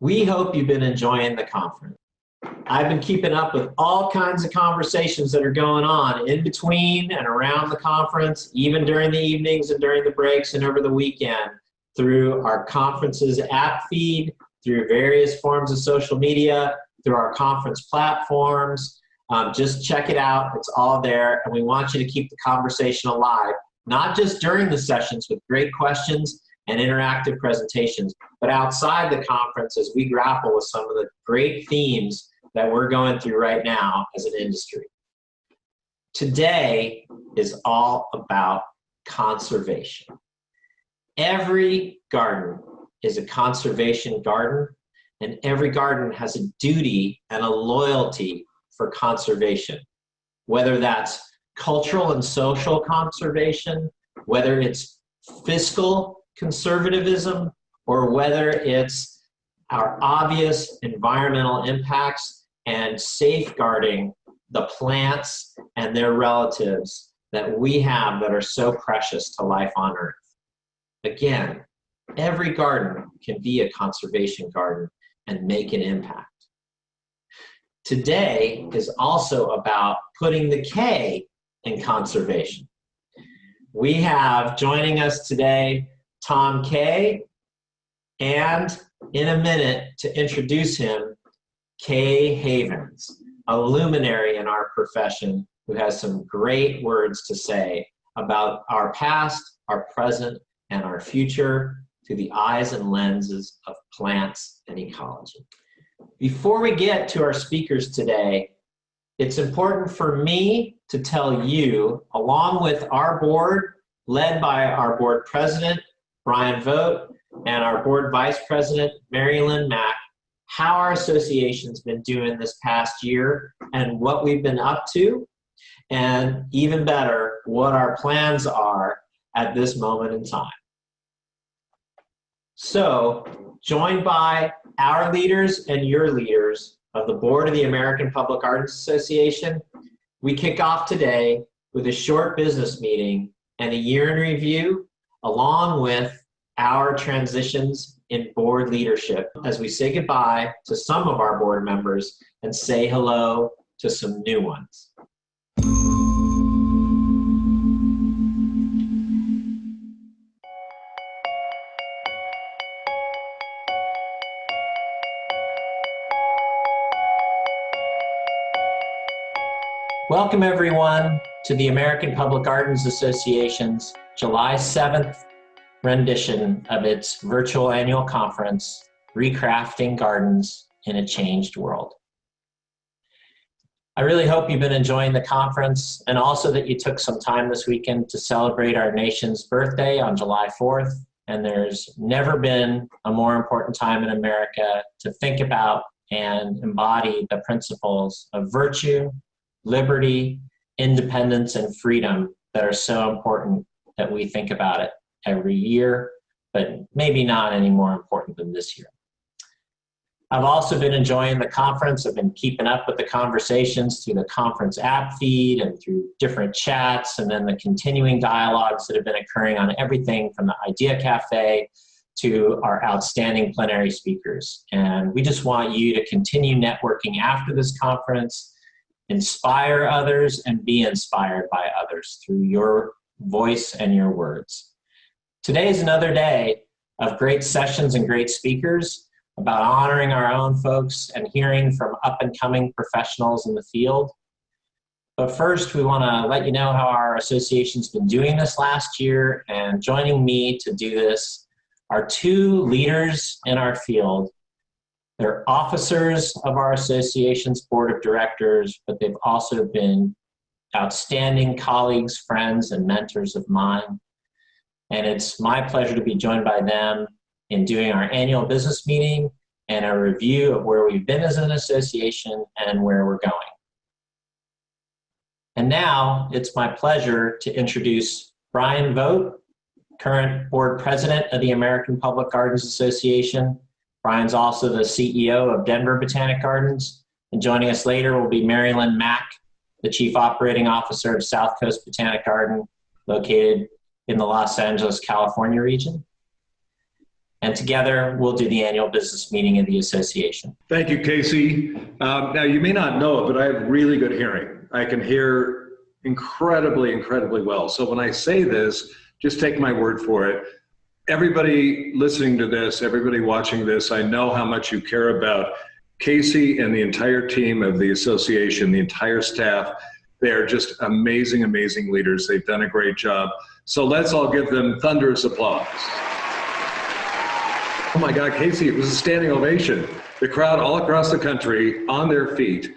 We hope you've been enjoying the conference. I've been keeping up with all kinds of conversations that are going on in between and around the conference, even during the evenings and during the breaks and over the weekend, through our conference's app feed, through various forms of social media, through our conference platforms. Just check it out, it's all there, and we want you to keep the conversation alive, not just during the sessions with great questions and interactive presentations, but outside the conference as we grapple with some of the great themes that we're going through right now as an industry. Today is all about conservation. Every garden is a conservation garden, and every garden has a duty and a loyalty for conservation, whether that's cultural and social conservation, whether it's fiscal conservatism, or whether it's our obvious environmental impacts and safeguarding the plants and their relatives that we have that are so precious to life on Earth. Again, every garden can be a conservation garden and make an impact. Today is also about putting the K in conservation. We have joining us today Tom Kaye, and in a minute to introduce him, Kaye Havens, a luminary in our profession who has some great words to say about our past, our present, and our future through the eyes and lenses of plants and ecology. Before we get to our speakers today, it's important for me to tell you, along with our board, led by our board president, Brian Vogt, and our board vice president, Mary Lynn Mack, how our association's been doing this past year and what we've been up to, and even better, what our plans are at this moment in time. So, joined by our leaders and your leaders of the board of the American Public Gardens Association, we kick off today with a short business meeting and a year in review, along with our transitions in board leadership as we say goodbye to some of our board members and say hello to some new ones. Welcome everyone to the American Public Gardens Association's July 7th rendition of its virtual annual conference, Recrafting Gardens in a Changed World. I really hope you've been enjoying the conference and also that you took some time this weekend to celebrate our nation's birthday on July 4th. And there's never been a more important time in America to think about and embody the principles of virtue, liberty, independence, and freedom that are so important that we think about it every year, but maybe not any more important than this year. I've also been enjoying the conference. I've been keeping up with the conversations through the conference app feed and through different chats, and then the continuing dialogues that have been occurring on everything from the Idea Cafe to our outstanding plenary speakers. And we just want you to continue networking after this conference, inspire others, and be inspired by others through your voice and your words. Today is another day of great sessions and great speakers about honoring our own folks and hearing from up-and-coming professionals in the field. But first, we want to let you know how our association's been doing this last year, and joining me to do this are two leaders in our field. They're officers of our association's board of directors, but they've also been outstanding colleagues, friends, and mentors of mine. And it's my pleasure to be joined by them in doing our annual business meeting and a review of where we've been as an association and where we're going. And now it's my pleasure to introduce Brian Vogt, current board president of the American Public Gardens Association. Brian's also the CEO of Denver Botanic Gardens. And joining us later will be Mary Lynn Mack, the chief operating officer of South Coast Botanic Garden, located in the Los Angeles, California region. and together we'll do the annual business meeting of the association. Thank you, Casey. Now, you may not know it, but I have really good hearing. I can hear incredibly, incredibly well. So when I say this, just take my word for it. Everybody listening to this, everybody watching this, I know how much you care about Casey and the entire team of the association, the entire staff. They are just amazing, amazing leaders. They've done a great job. So let's all give them thunderous applause. Oh my God, Casey, it was a standing ovation. The crowd all across the country on their feet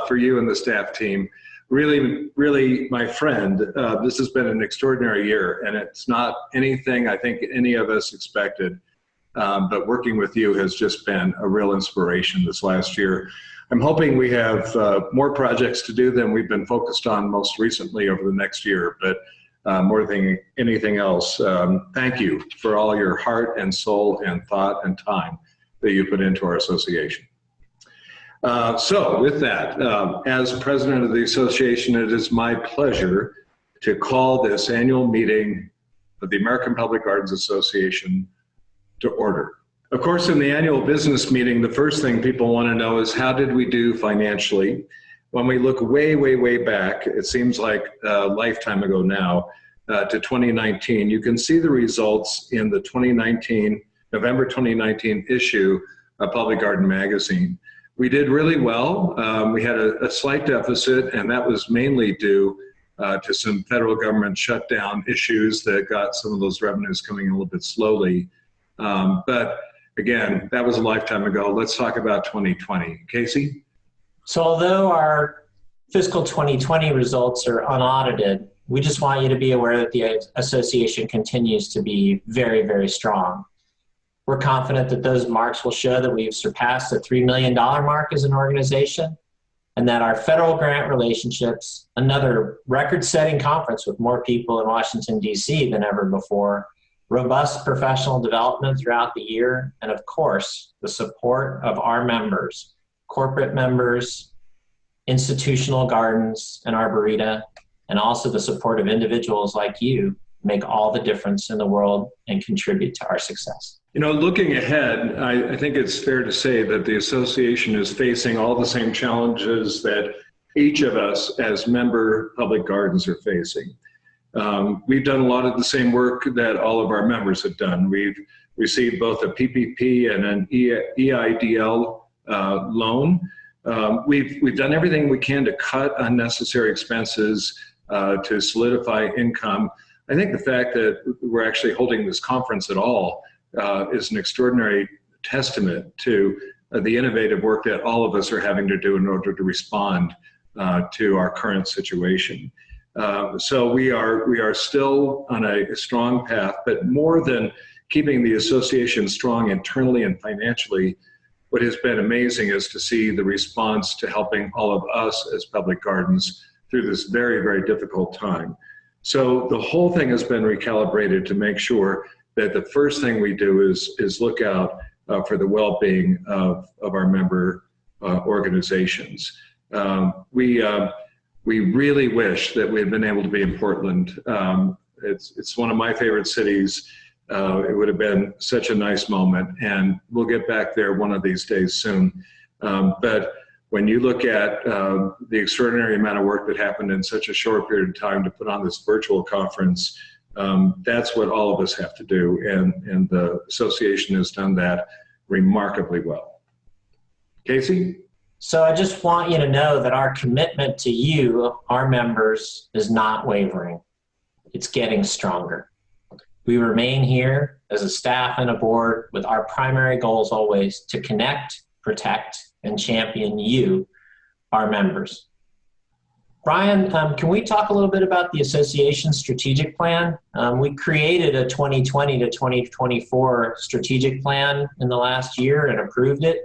for you and the staff team. Really, really, my friend, this has been an extraordinary year, and it's not anything I think any of us expected. But working with you has just been a real inspiration this last year. I'm hoping we have more projects to do than we've been focused on most recently over the next year, but more than anything else, thank you for all your heart and soul and thought and time that you put into our association. So with that, as president of the association, it is my pleasure to call this annual meeting of the American Public Gardens Association to order. Of course, in the annual business meeting, the first thing people want to know is how did we do financially? When we look way, way, way back, it seems like a lifetime ago now, to 2019, you can see the results in the November 2019 issue of Public Garden Magazine. We did really well. We had a slight deficit, and that was mainly due to some federal government shutdown issues that got some of those revenues coming a little bit slowly. But again, that was a lifetime ago. Let's talk about 2020. Casey? So although our fiscal 2020 results are unaudited, we just want you to be aware that the association continues to be very, very strong. We're confident that those marks will show that we've surpassed the $3 million mark as an organization, and that our federal grant relationships, another record-setting conference with more people in Washington, D.C. than ever before, robust professional development throughout the year, and of course, the support of our members, corporate members, institutional gardens, and arboreta, and also the support of individuals like you make all the difference in the world and contribute to our success. You know, looking ahead, I think it's fair to say that the association is facing all the same challenges that each of us as member public gardens are facing. We've done a lot of the same work that all of our members have done. We've received both a PPP and an EIDL loan. We've done everything we can to cut unnecessary expenses, to solidify income. I think the fact that we're actually holding this conference at all is an extraordinary testament to the innovative work that all of us are having to do in order to respond to our current situation. So we are still on a strong path, but more than keeping the association strong internally and financially, what has been amazing is to see the response to helping all of us as public gardens through this very, very difficult time. So the whole thing has been recalibrated to make sure that the first thing we do is look out for the well-being of our member organizations. We really wish that we had been able to be in Portland. It's one of my favorite cities. It would have been such a nice moment, and we'll get back there one of these days soon. But when you look at the extraordinary amount of work that happened in such a short period of time to put on this virtual conference, that's what all of us have to do, and the association has done that remarkably well. Casey? So I just want you to know that our commitment to you, our members, is not wavering. It's getting stronger. We remain here as a staff and a board with our primary goals always to connect, protect, and champion you, our members. Brian, can we talk a little bit about the association's strategic plan? We created a 2020 to 2024 strategic plan in the last year and approved it,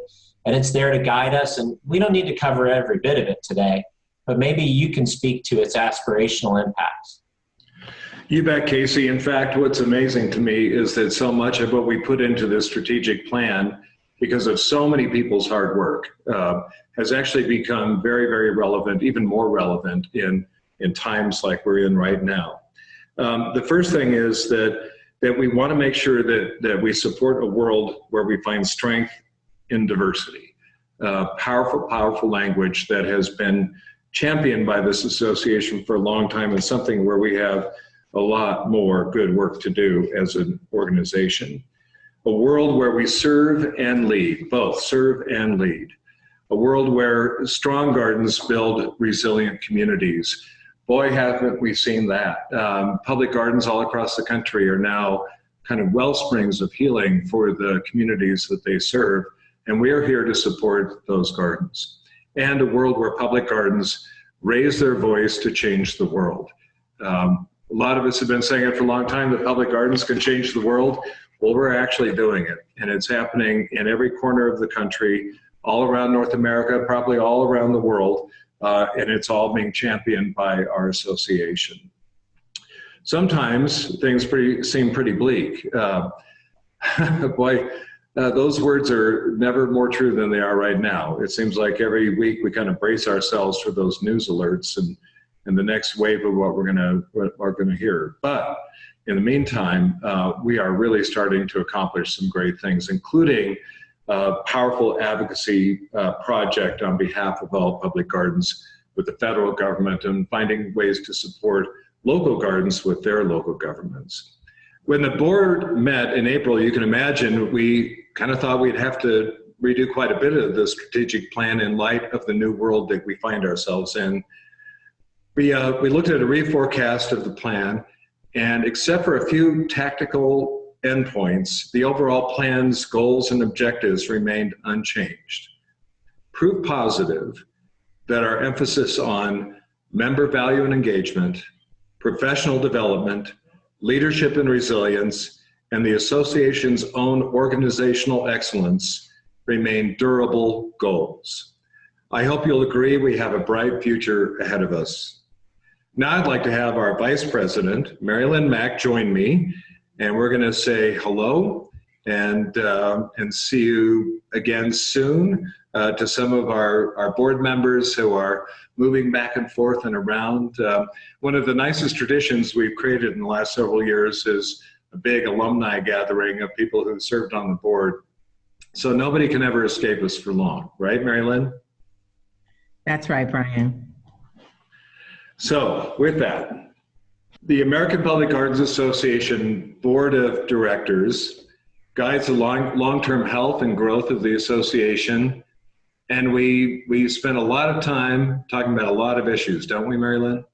and it's there to guide us, and we don't need to cover every bit of it today, but maybe you can speak to its aspirational impacts. You bet, Casey. In fact, what's amazing to me is that so much of what we put into this strategic plan, because of so many people's hard work, has actually become very, very relevant, even more relevant in times like we're in right now. The first thing is that that we want to make sure that we support a world where we find strength in diversity. Powerful, powerful language that has been championed by this association for a long time, and something where we have a lot more good work to do as an organization. A world where we serve and lead, both serve and lead. A world where strong gardens build resilient communities. Boy, haven't we seen that. Public gardens all across the country are now kind of well springs of healing for the communities that they serve, and we are here to support those gardens. And a world where public gardens raise their voice to change the world. A lot of us have been saying it for a long time that public gardens can change the world. Well, we're actually doing it, and it's happening in every corner of the country, all around North America, probably all around the world, and it's all being championed by our association. Sometimes things seem pretty bleak. Boy, those words are never more true than they are right now. It seems like every week we kind of brace ourselves for those news alerts and the next wave of what we're gonna hear. But in the meantime, we are really starting to accomplish some great things, including a powerful advocacy project on behalf of all public gardens with the federal government, and finding ways to support local gardens with their local governments. When the board met in April, you can imagine we kind of thought we'd have to redo quite a bit of the strategic plan in light of the new world that we find ourselves in. We looked at a reforecast of the plan, and except for a few tactical endpoints, the overall plan's goals and objectives remained unchanged. Proof positive that our emphasis on member value and engagement, professional development, leadership and resilience, and the association's own organizational excellence remain durable goals. I hope you'll agree we have a bright future ahead of us. Now I'd like to have our Vice President, Mary Lynn Mack, join me, and we're going to say hello and see you again soon. To some of our board members who are moving back and forth and around. One of the nicest traditions we've created in the last several years is a big alumni gathering of people who served on the board. So nobody can ever escape us for long, right, Mary Lynn? That's right, Brian. So with that, the American Public Gardens Association Board of Directors guides the long-term health and growth of the association. And we spend a lot of time talking about a lot of issues, don't we, Mary Lynn?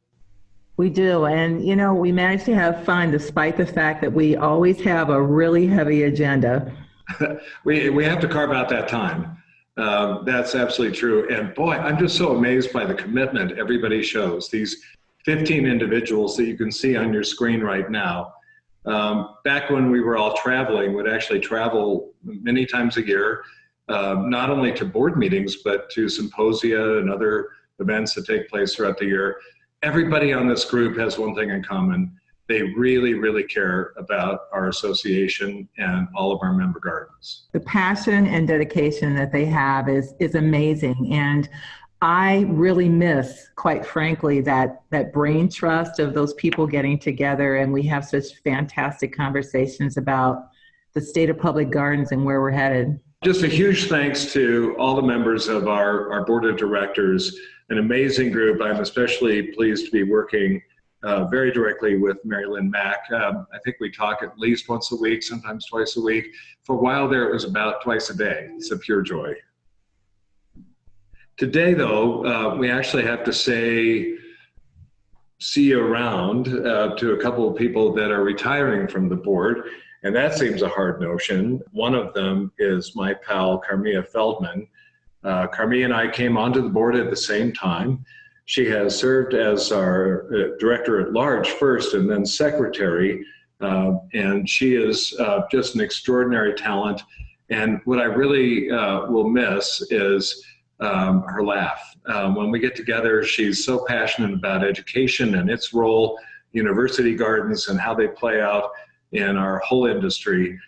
We do. And, you know, we manage to have fun despite the fact that we always have a really heavy agenda. we have to carve out that time. That's absolutely true. And boy, I'm just so amazed by the commitment everybody shows. These 15 individuals that you can see on your screen right now. Back when we were all traveling, would actually travel many times a year. Not only to board meetings, but to symposia and other events that take place throughout the year. Everybody on this group has one thing in common. They really, really care about our association and all of our member gardens. The passion and dedication that they have is amazing. And I really miss, quite frankly, that brain trust of those people getting together, and we have such fantastic conversations about the state of public gardens and where we're headed. Just a huge thanks to all the members of our board of directors, an amazing group. I'm especially pleased to be working very directly with Mary Lynn Mack. I think we talk at least once a week, sometimes twice a week. For a while there, it was about twice a day. It's a pure joy. Today, though, we actually have to say see you around to a couple of people that are retiring from the board. And that seems a hard notion. One of them is my pal, Carmia Feldman. Carmia and I came onto the board at the same time. She has served as our director at large first and then secretary. And she is just an extraordinary talent. And what I really will miss is her laugh. When we get together, she's so passionate about education and its role, university gardens and how they play out in our whole industry.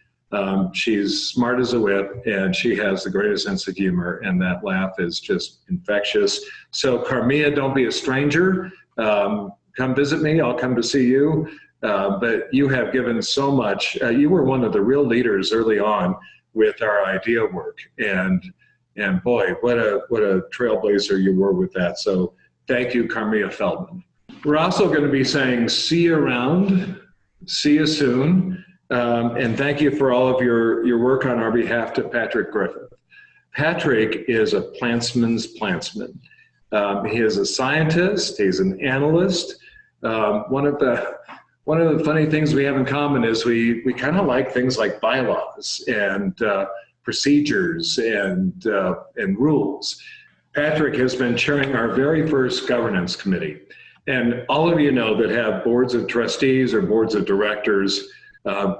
She's smart as a whip, and she has the greatest sense of humor, and that laugh is just infectious. So Carmia, don't be a stranger. Come visit me, I'll come to see you. but you have given so much. You were one of the real leaders early on with our idea work, and boy, what a trailblazer you were with that. So thank you, Carmia Feldman. We're also going to be saying see you around, see you soon, and thank you for all of your work on our behalf to Patrick Griffith. Patrick is a plantsman's plantsman. He is a scientist, he's an analyst. One of the funny things we have in common is we kind of like things like bylaws and procedures and rules. Patrick has been chairing our very first governance committee. And all of you know that have boards of trustees or boards of directors,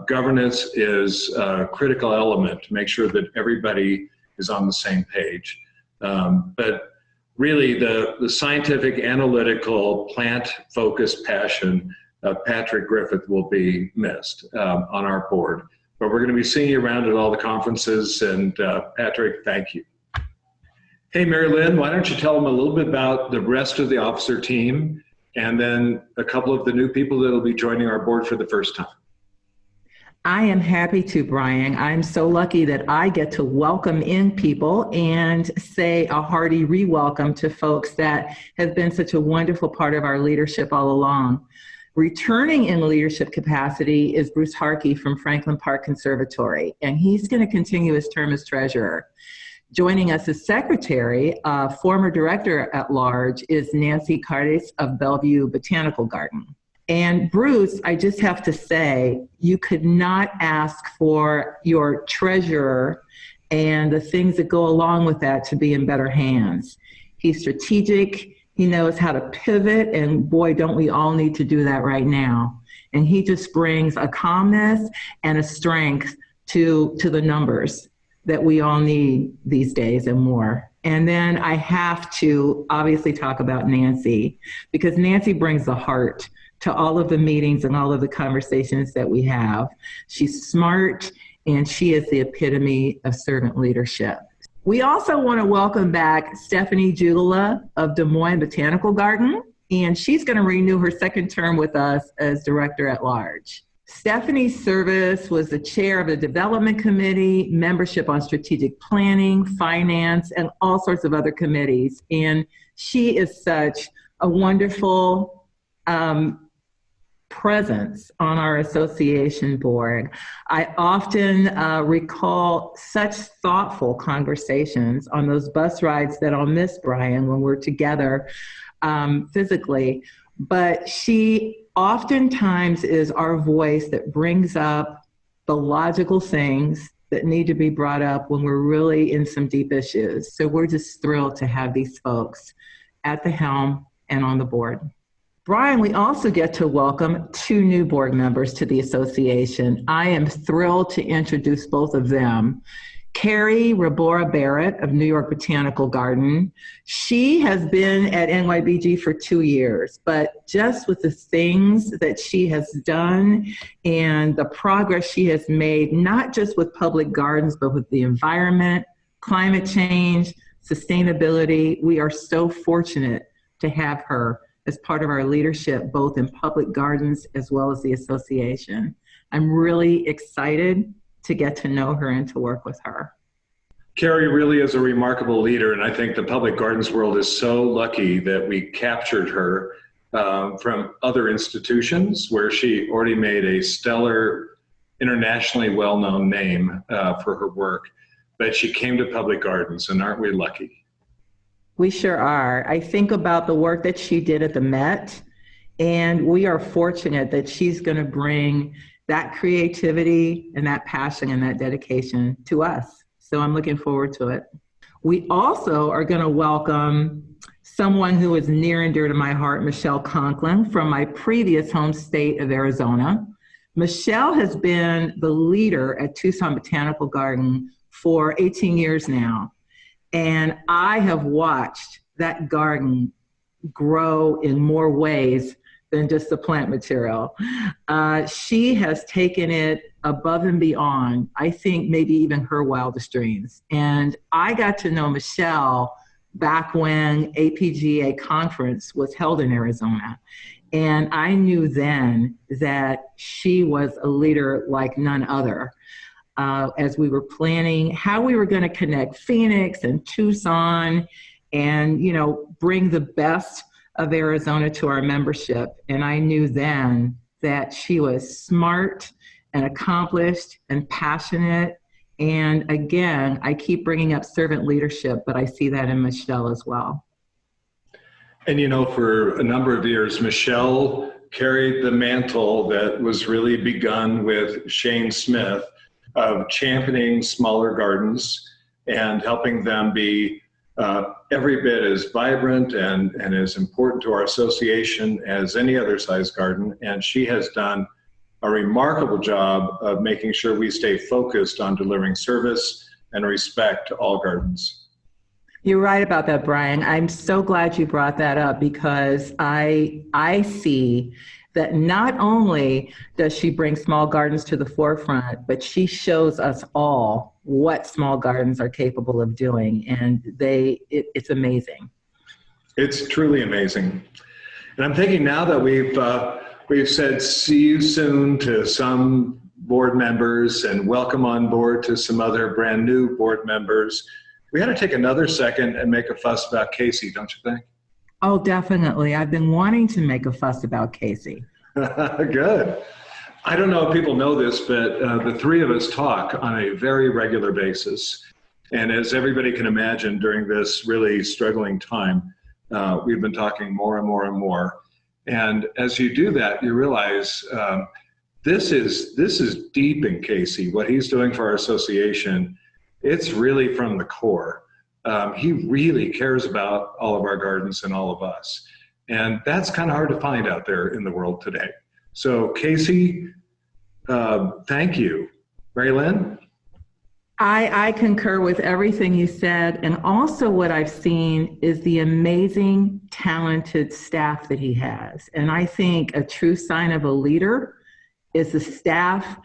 governance is a critical element to make sure that everybody is on the same page. But really the scientific, analytical, plant-focused passion of Patrick Griffith will be missed on our board. But we're going to be seeing you around at all the conferences, and Patrick, thank you. Hey, Mary Lynn, why don't you tell them a little bit about the rest of the officer team, and then a couple of the new people that will be joining our board for the first time. I am happy to, Brian. I'm so lucky that I get to welcome in people and say a hearty re-welcome to folks that have been such a wonderful part of our leadership all along. Returning in leadership capacity is Bruce Harkey from Franklin Park Conservatory, and he's going to continue his term as treasurer. Joining us as secretary, former director at large, is Nancy Cardis of Bellevue Botanical Garden. And Bruce, I just have to say, you could not ask for your treasurer and the things that go along with that to be in better hands. He's strategic, he knows how to pivot, and boy, don't we all need to do that right now. And he just brings a calmness and a strength to the numbers that we all need these days and more. And then I have to obviously talk about Nancy, because Nancy brings the heart to all of the meetings and all of the conversations that we have. She's smart, and she is the epitome of servant leadership. We also want to welcome back Stephanie Jugula of Des Moines Botanical Garden, and she's going to renew her second term with us as director at large. Stephanie's service was the chair of the development committee, membership on strategic planning, finance, and all sorts of other committees. And she is such a wonderful presence on our association board. I often recall such thoughtful conversations on those bus rides that I'll miss, Brian, when we're together physically. But she oftentimes is our voice that brings up the logical things that need to be brought up when we're really in some deep issues. So we're just thrilled to have these folks at the helm and on the board. Brian, we also get to welcome 2 new board members to the association. I am thrilled to introduce both of them. Carrie Rabora Barrett of New York Botanical Garden. She has been at NYBG for 2 years, but just with the things that she has done and the progress she has made, not just with public gardens, but with the environment, climate change, sustainability, we are so fortunate to have her as part of our leadership, both in public gardens as well as the association. I'm really excited to get to know her and to work with her. Carrie really is a remarkable leader, and I think the public gardens world is so lucky that we captured her from other institutions where she already made a stellar, internationally well-known name for her work, but she came to public gardens, and aren't we lucky? We sure are. I think about the work that she did at the Met, and we are fortunate that she's going to bring that creativity and that passion and that dedication to us. So I'm looking forward to it. We also are going to welcome someone who is near and dear to my heart, Michelle Conklin, from my previous home state of Arizona. Michelle has been the leader at Tucson Botanical Garden for 18 years now. And I have watched that garden grow in more ways than just the plant material. She has taken it above and beyond, I think maybe even her wildest dreams. And I got to know Michelle back when APGA conference was held in Arizona. And I knew then that she was a leader like none other. As we were planning how we were going to connect Phoenix and Tucson and, you know, bring the best of Arizona to our membership. And I knew then that she was smart and accomplished and passionate. And again, I keep bringing up servant leadership, but I see that in Michelle as well. And you know, for a number of years, Michelle carried the mantle that was really begun with Shane Smith of championing smaller gardens and helping them be every bit as vibrant and as important to our association as any other size garden. And she has done a remarkable job of making sure we stay focused on delivering service and respect to all gardens. You're right about that, Brian. I'm so glad you brought that up because I see that not only does she bring small gardens to the forefront, but she shows us all what small gardens are capable of doing, and it's amazing. It's truly amazing. And I'm thinking now that we've said see you soon to some board members and welcome on board to some other brand new board members, we had to take another second and make a fuss about Casey, don't you think? Oh, definitely. I've been wanting to make a fuss about Casey. Good. I don't know if people know this, but the three of us talk on a very regular basis. And as everybody can imagine, during this really struggling time, we've been talking more and more and more. And as you do that, you realize this is deep in Casey. What he's doing for our association, it's really from the core. He really cares about all of our gardens and all of us. And that's kind of hard to find out there in the world today. So Casey, thank you. Mary Lynn? I concur with everything you said. And also what I've seen is the amazing, talented staff that he has. And I think a true sign of a leader is the staff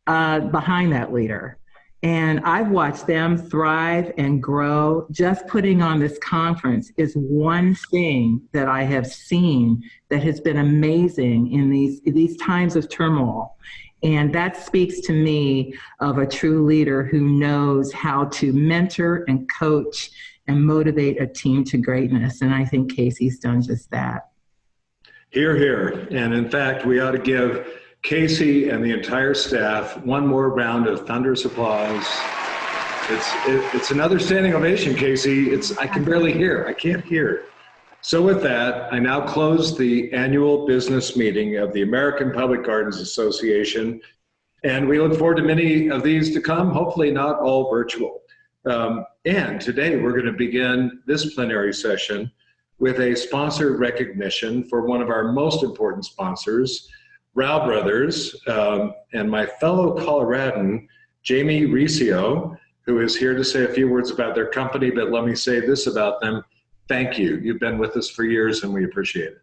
behind that leader. And I've watched them thrive and grow. Just putting on this conference is one thing that I have seen that has been amazing in these times of turmoil. And that speaks to me of a true leader who knows how to mentor and coach and motivate a team to greatness. And I think Casey's done just that. Hear, hear. And in fact, we ought to give Casey and the entire staff one more round of thunderous applause. It's another standing ovation, Casey. I can barely hear. I can't hear. So with that, I now close the annual business meeting of the American Public Gardens Association, and we look forward to many of these to come, hopefully not all virtual. And today we're going to begin this plenary session with a sponsor recognition for one of our most important sponsors, Rao Brothers, and my fellow Coloradan, Jamie Riccio, who is here to say a few words about their company, but let me say this about them. Thank you. You've been with us for years and we appreciate it.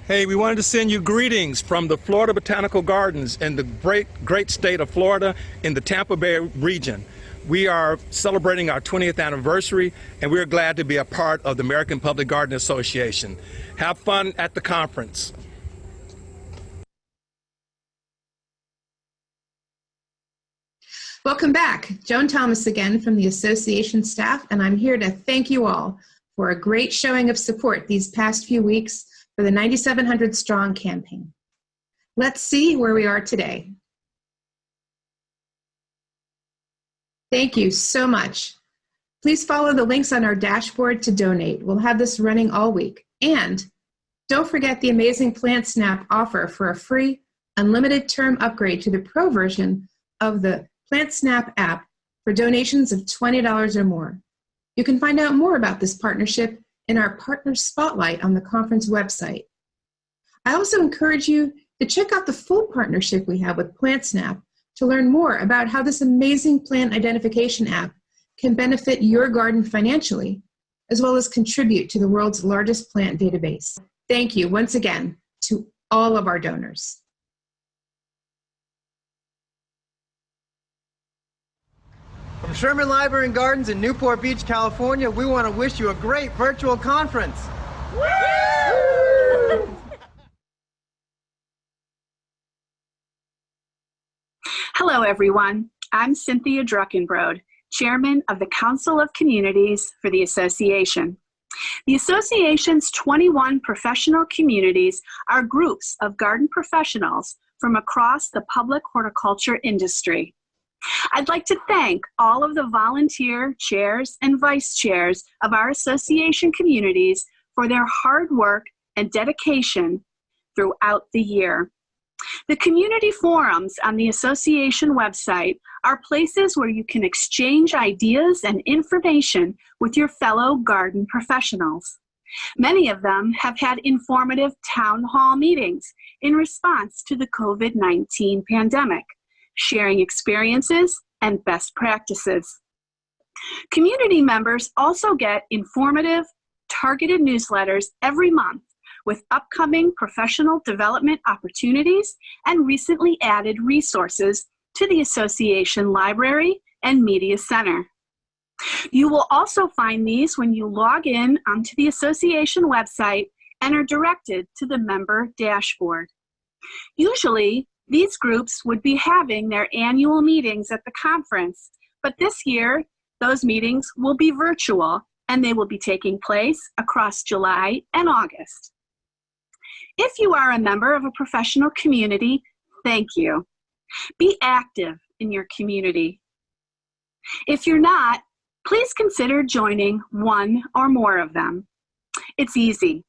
Hey, we wanted to send you greetings from the Florida Botanical Gardens in the great state of Florida in the Tampa Bay region. We are celebrating our 20th anniversary, and we're glad to be a part of the American Public Garden Association. Have fun at the conference. Welcome back. Joan Thomas again from the association staff, and I'm here to thank you all for a great showing of support these past few weeks for the 9,700 Strong campaign. Let's see where we are today. Thank you so much. Please follow the links on our dashboard to donate. We'll have this running all week. And don't forget the amazing PlantSnap offer for a free, unlimited term upgrade to the Pro version of the PlantSnap app for donations of $20 or more. You can find out more about this partnership in our Partner Spotlight on the conference website. I also encourage you to check out the full partnership we have with PlantSnap to learn more about how this amazing plant identification app can benefit your garden financially, as well as contribute to the world's largest plant database. Thank you once again to all of our donors. From Sherman Library and Gardens in Newport Beach, California, we want to wish you a great virtual conference. Hello, everyone. I'm Cynthia Druckenbrode, Chairman of the Council of Communities for the Association. The Association's 21 professional communities are groups of garden professionals from across the public horticulture industry. I'd like to thank all of the volunteer chairs and vice chairs of our association communities for their hard work and dedication throughout the year. The community forums on the association website are places where you can exchange ideas and information with your fellow garden professionals. Many of them have had informative town hall meetings in response to the COVID-19 pandemic, sharing experiences and best practices. Community members also get informative, targeted newsletters every month with upcoming professional development opportunities and recently added resources to the Association Library and Media Center. You will also find these when you log in onto the Association website and are directed to the member dashboard. Usually, these groups would be having their annual meetings at the conference, but this year, those meetings will be virtual and they will be taking place across July and August. If you are a member of a professional community, thank you. Be active in your community. If you're not, please consider joining one or more of them. It's easy.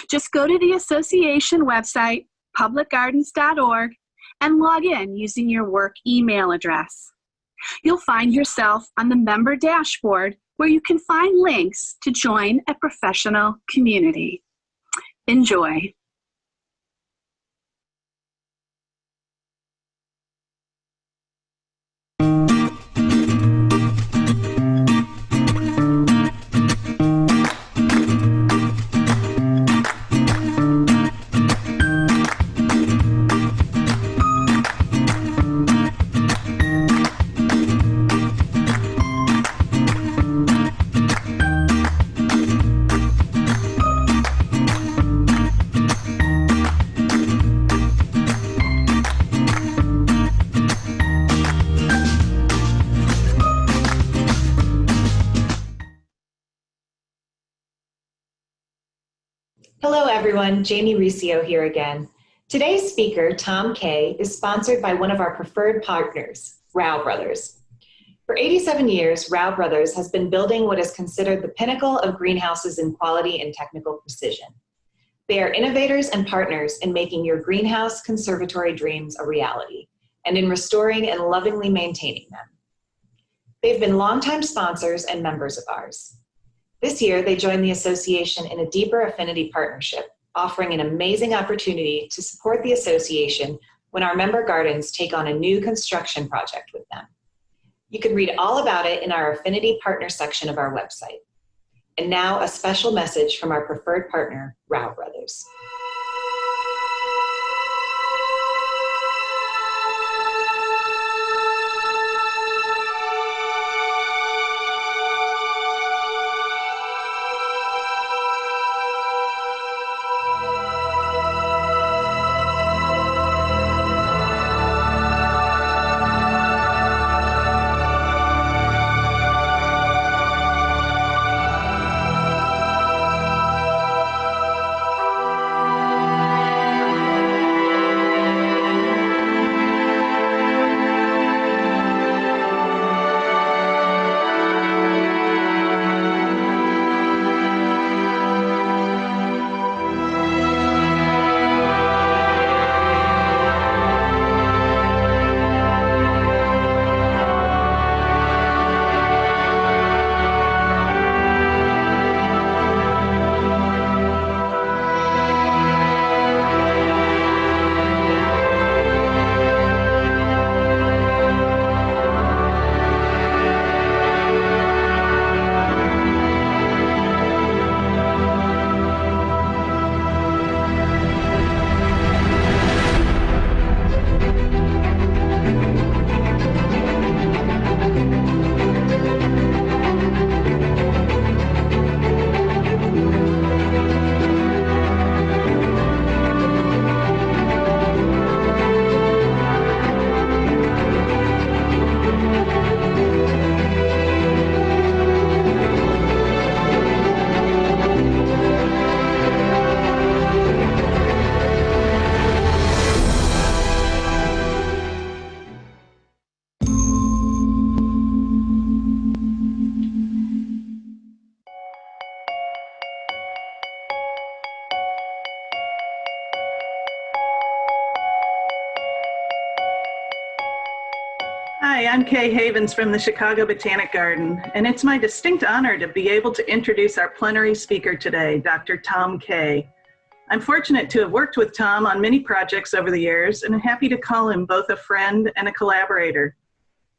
Just go to the association website, publicgardens.org, and log in using your work email address. You'll find yourself on the member dashboard where you can find links to join a professional community. Enjoy. Hello everyone, Jamie Riccio here again. Today's speaker, Tom Kaye, is sponsored by one of our preferred partners, Rao Brothers. For 87 years, Rao Brothers has been building what is considered the pinnacle of greenhouses in quality and technical precision. They are innovators and partners in making your greenhouse conservatory dreams a reality, and in restoring and lovingly maintaining them. They've been longtime sponsors and members of ours. This year, they joined the association in a deeper affinity partnership, offering an amazing opportunity to support the association when our member gardens take on a new construction project with them. You can read all about it in our affinity partner section of our website. And now a special message from our preferred partner, Rao Brothers. Hi, I'm Kay Havens from the Chicago Botanic Garden, and it's my distinct honor to be able to introduce our plenary speaker today, Dr. Tom Kaye. I'm fortunate to have worked with Tom on many projects over the years, and I'm happy to call him both a friend and a collaborator.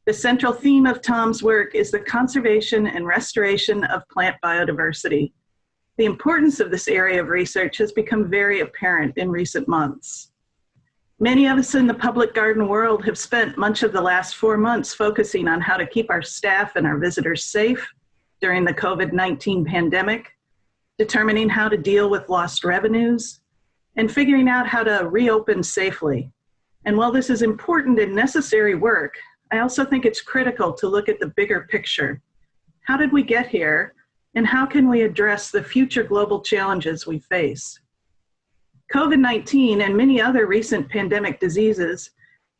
The central theme of Tom's work is the conservation and restoration of plant biodiversity. The importance of this area of research has become very apparent in recent months. Many of us in the public garden world have spent much of the last 4 months focusing on how to keep our staff and our visitors safe during the COVID-19 pandemic, determining how to deal with lost revenues, and figuring out how to reopen safely. And while this is important and necessary work, I also think it's critical to look at the bigger picture. How did we get here, and how can we address the future global challenges we face? COVID-19 and many other recent pandemic diseases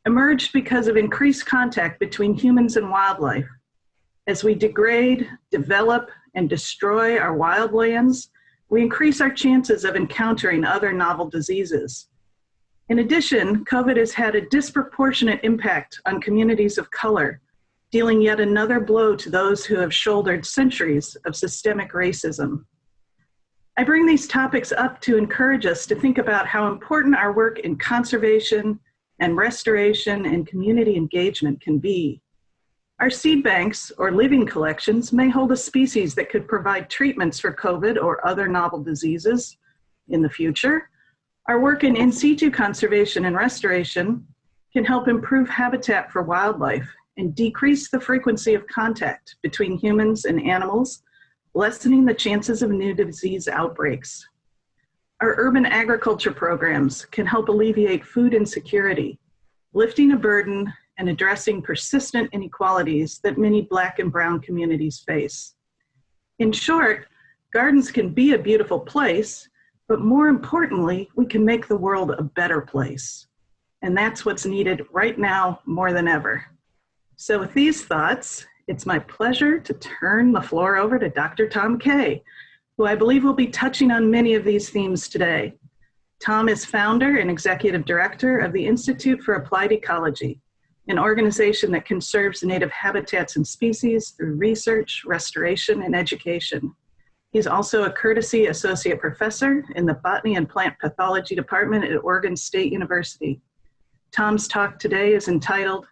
emerged because of increased contact between humans and wildlife. As we degrade, develop, and destroy our wildlands, we increase our chances of encountering other novel diseases. In addition, COVID has had a disproportionate impact on communities of color, dealing yet another blow to those who have shouldered centuries of systemic racism. I bring these topics up to encourage us to think about how important our work in conservation and restoration and community engagement can be. Our seed banks or living collections may hold a species that could provide treatments for COVID or other novel diseases in the future. Our work in situ conservation and restoration can help improve habitat for wildlife and decrease the frequency of contact between humans and animals, lessening the chances of new disease outbreaks. Our urban agriculture programs can help alleviate food insecurity, lifting a burden and addressing persistent inequalities that many Black and Brown communities face. In short, gardens can be a beautiful place, but more importantly, we can make the world a better place. And that's what's needed right now more than ever. So with these thoughts, it's my pleasure to turn the floor over to Dr. Tom Kaye, who I believe will be touching on many of these themes today. Tom is founder and executive director of the Institute for Applied Ecology, an organization that conserves native habitats and species through research, restoration, and education. He's also a courtesy associate professor in the Botany and Plant Pathology Department at Oregon State University. Tom's talk today is entitled,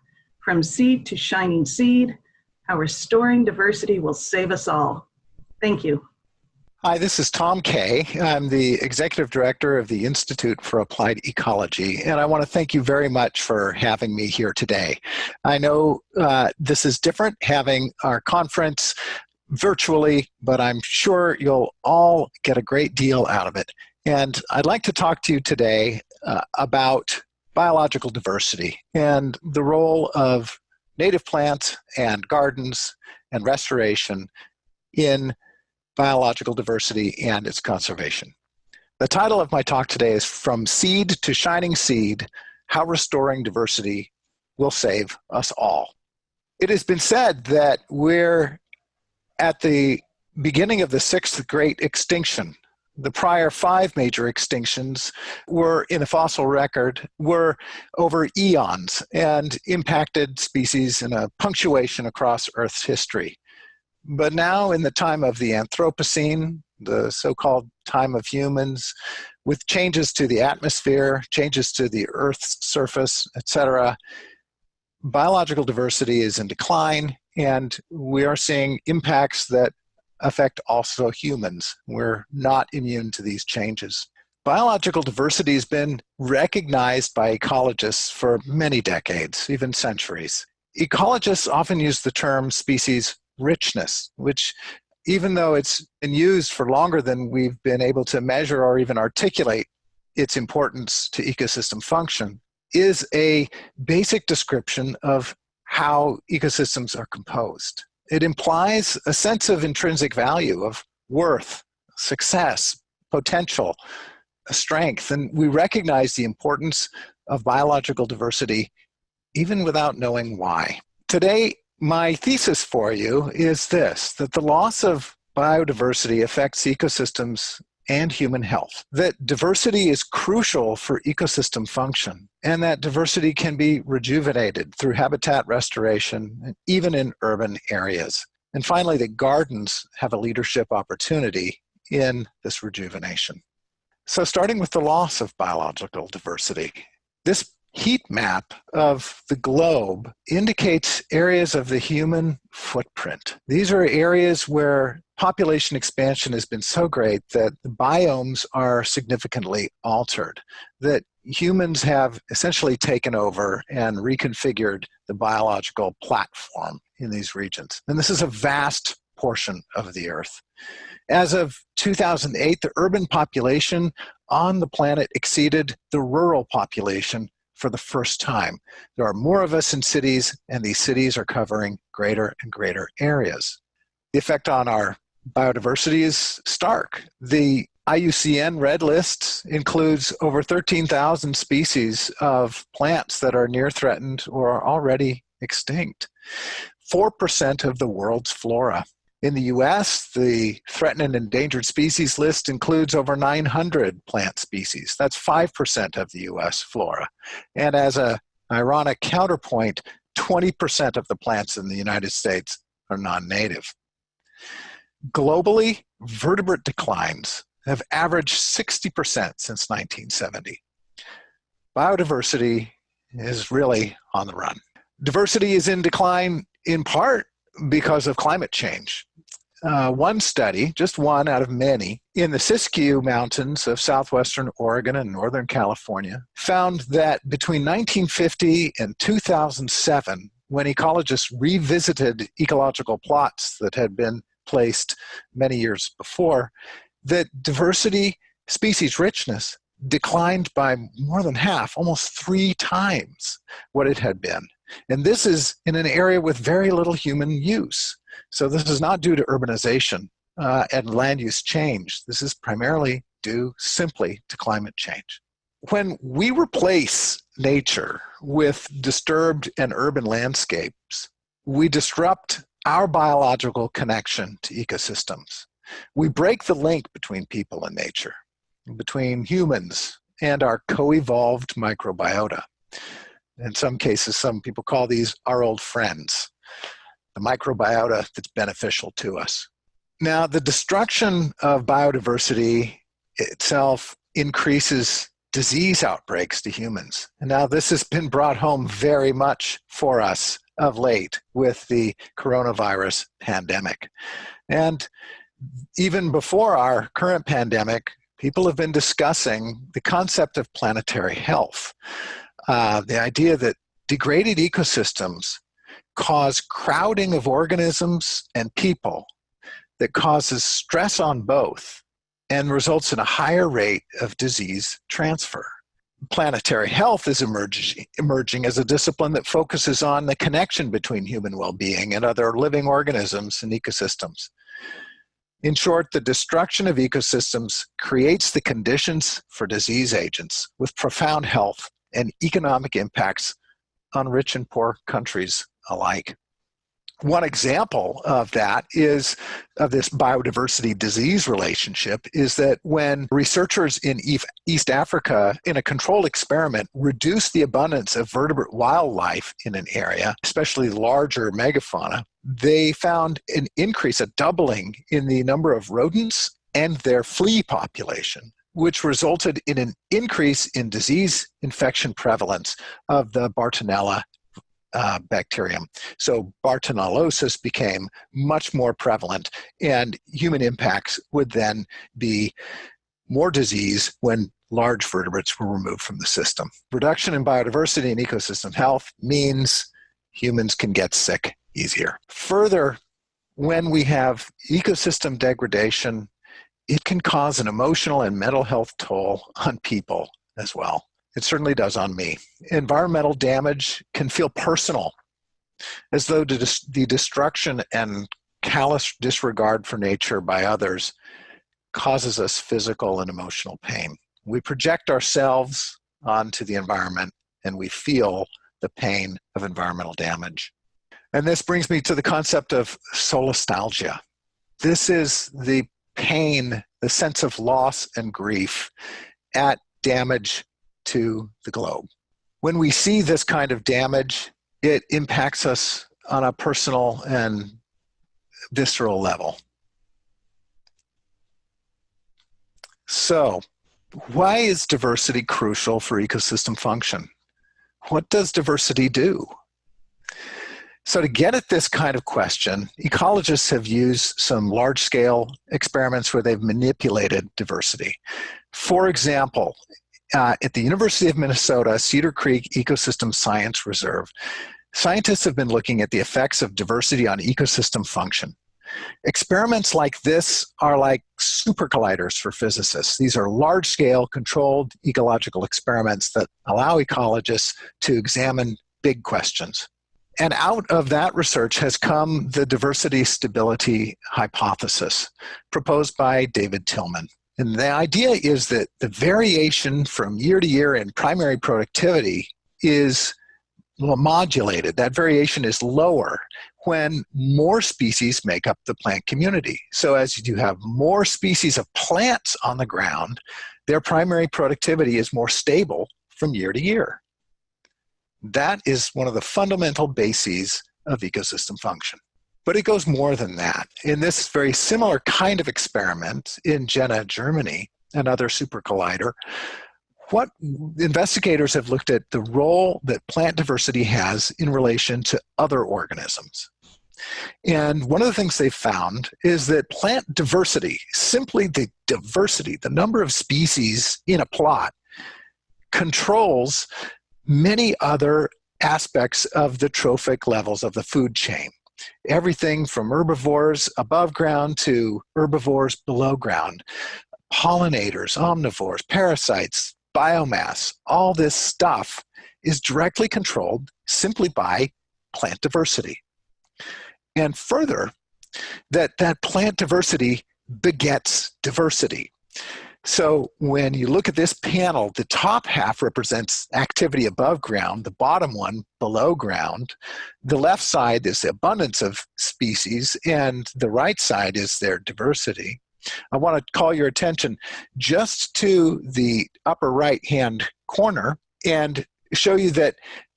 "From Seed to Shining Seed, How Restoring Diversity Will Save Us All." Thank you. Hi, this is Tom Kaye. I'm the Executive Director of the Institute for Applied Ecology, and I want to thank you very much for having me here today. I know this is different, having our conference virtually, but I'm sure you'll all get a great deal out of it. And I'd like to talk to you today about biological diversity and the role of native plants and gardens and restoration in biological diversity and its conservation. The title of my talk today is From Seed to Shining Seed, How Restoring Diversity Will Save Us All. It has been said that we're at the beginning of the 6th great extinction. The prior 5 major extinctions were in the fossil record were over eons and impacted species in a punctuation across Earth's history. But now in the time of the Anthropocene, the so-called time of humans, with changes to the atmosphere, changes to the Earth's surface, etc., biological diversity is in decline, and we are seeing impacts that affect also humans. We're not immune to these changes. Biological diversity has been recognized by ecologists for many decades, even centuries. Ecologists often use the term species richness, which, even though it's been used for longer than we've been able to measure or even articulate its importance to ecosystem function, is a basic description of how ecosystems are composed. It implies a sense of intrinsic value, of worth, success, potential, strength, and we recognize the importance of biological diversity even without knowing why. Today, my thesis for you is this, that the loss of biodiversity affects ecosystems and human health, that diversity is crucial for ecosystem function, and that diversity can be rejuvenated through habitat restoration, even in urban areas. And finally, that gardens have a leadership opportunity in this rejuvenation. So starting with the loss of biological diversity, this heat map of the globe indicates areas of the human footprint. These are areas where population expansion has been so great that the biomes are significantly altered, that humans have essentially taken over and reconfigured the biological platform in these regions. And this is a vast portion of the Earth. As of 2008, the urban population on the planet exceeded the rural population for the first time. There are more of us in cities, and these cities are covering greater and greater areas. The effect on our biodiversity is stark. The IUCN Red List includes over 13,000 species of plants that are near threatened or are already extinct. 4% of the world's flora. In the US, the threatened and endangered species list includes over 900 plant species. That's 5% of the US flora. And as an ironic counterpoint, 20% of the plants in the United States are non-native. Globally, vertebrate declines have averaged 60% since 1970. Biodiversity is really on the run. Diversity is in decline in part because of climate change. One study, just one out of many, in the Siskiyou Mountains of southwestern Oregon and northern California, found that between 1950 and 2007, when ecologists revisited ecological plots that had been placed many years before, that diversity, species richness, declined by more than half, almost 3 times what it had been. And this is in an area with very little human use. So this is not due to urbanization and land use change. This is primarily due simply to climate change. When we replace nature with disturbed and urban landscapes, we disrupt our biological connection to ecosystems. We break the link between people and nature, between humans and our co-evolved microbiota. In some cases, some people call these our old friends, the microbiota that's beneficial to us. Now, the destruction of biodiversity itself increases disease outbreaks to humans. And now this has been brought home very much for us of late with the coronavirus pandemic. And even before our current pandemic, people have been discussing the concept of planetary health. The idea that degraded ecosystems cause crowding of organisms and people that causes stress on both and results in a higher rate of disease transfer. Planetary health is emerging as a discipline that focuses on the connection between human well-being and other living organisms and ecosystems. In short, the destruction of ecosystems creates the conditions for disease agents with profound health and economic impacts on rich and poor countries alike. One example of that is of this biodiversity disease relationship is that when researchers in East Africa in a controlled experiment reduced the abundance of vertebrate wildlife in an area, especially larger megafauna, they found an increase, a doubling in the number of rodents and their flea population, which resulted in an increase in disease infection prevalence of the Bartonella bacterium. So Bartonellosis became much more prevalent, and human impacts would then be more disease when large vertebrates were removed from the system. Reduction in biodiversity and ecosystem health means humans can get sick easier. Further, when we have ecosystem degradation, it can cause an emotional and mental health toll on people as well. It certainly does on me. Environmental damage can feel personal, as though the destruction and callous disregard for nature by others causes us physical and emotional pain. We project ourselves onto the environment and we feel the pain of environmental damage. And this brings me to the concept of solastalgia. This is the pain, the sense of loss and grief at damage to the globe. When we see this kind of damage, it impacts us on a personal and visceral level. So, why is diversity crucial for ecosystem function? What does diversity do? So to get at this kind of question, ecologists have used some large-scale experiments where they've manipulated diversity. For example, at the University of Minnesota Cedar Creek Ecosystem Science Reserve, scientists have been looking at the effects of diversity on ecosystem function. Experiments like this are like super colliders for physicists. These are large-scale, controlled ecological experiments that allow ecologists to examine big questions. And out of that research has come the diversity stability hypothesis proposed by David Tillman. And the idea is that the variation from year to year in primary productivity is modulated. That variation is lower when more species make up the plant community. So as you have more species of plants on the ground, their primary productivity is more stable from year to year. That is one of the fundamental bases of ecosystem function. But it goes more than that. In this very similar kind of experiment in Jena, Germany, another super collider, what investigators have looked at the role that plant diversity has in relation to other organisms. And one of the things they've found is that plant diversity, simply the diversity, the number of species in a plot, controls many other aspects of the trophic levels of the food chain. Everything from herbivores above ground to herbivores below ground, pollinators, omnivores, parasites, biomass, all this stuff is directly controlled simply by plant diversity. And further, that plant diversity begets diversity. So when you look at this panel, the top half represents activity above ground, the bottom one below ground. The left side is the abundance of species, and the right side is their diversity. I want to call your attention just to the upper right-hand corner and show you that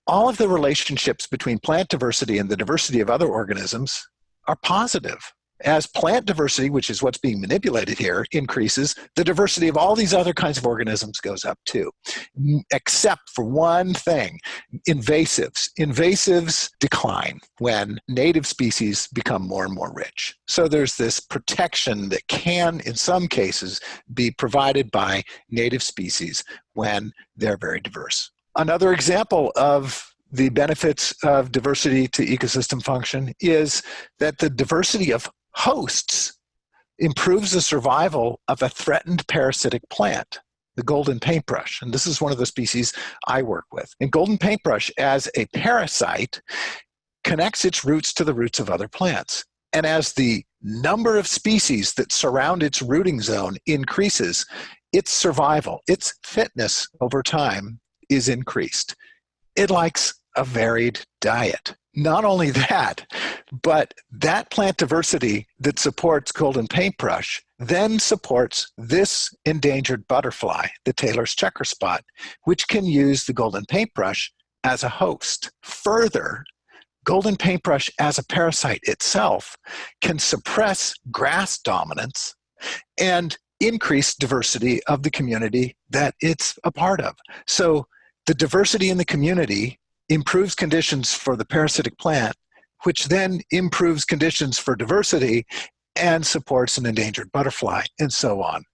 all of the relationships between plant diversity and the diversity of other organisms are positive. As plant diversity, which is what's being manipulated here, increases, the diversity of all these other kinds of organisms goes up too, except for one thing, invasives. Invasives decline when native species become more and more rich. So there's this protection that can, in some cases, be provided by native species when they're very diverse. Another example of the benefits of diversity to ecosystem function is that the diversity of hosts improves the survival of a threatened parasitic plant, the golden paintbrush. And this is one of the species I work with. And golden paintbrush, as a parasite, connects its roots to the roots of other plants. And as the number of species that surround its rooting zone increases, its survival, its fitness over time is increased. It likes a varied diet. Not only that, but that plant diversity that supports golden paintbrush then supports this endangered butterfly, the Taylor's checker spot, which can use the golden paintbrush as a host. Further, golden paintbrush as a parasite itself can suppress grass dominance and increase diversity of the community that it's a part of. So the diversity in the community improves conditions for the parasitic plant, which then improves conditions for diversity and supports an endangered butterfly, and so on.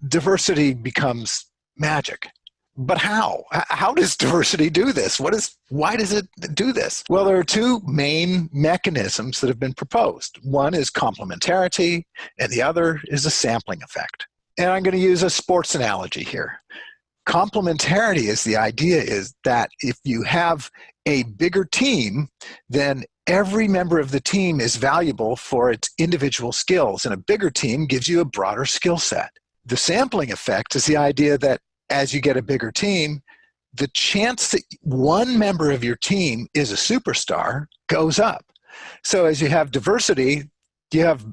Diversity becomes magic. But how? How does diversity do this? Why does it do this? Well, there are two main mechanisms that have been proposed. One is complementarity, and the other is a sampling effect. And I'm going to use a sports analogy here. Complementarity is the idea is that if you have a bigger team, then every member of the team is valuable for its individual skills, and a bigger team gives you a broader skill set. The sampling effect is the idea that as you get a bigger team, the chance that one member of your team is a superstar goes up. So as you have diversity, you have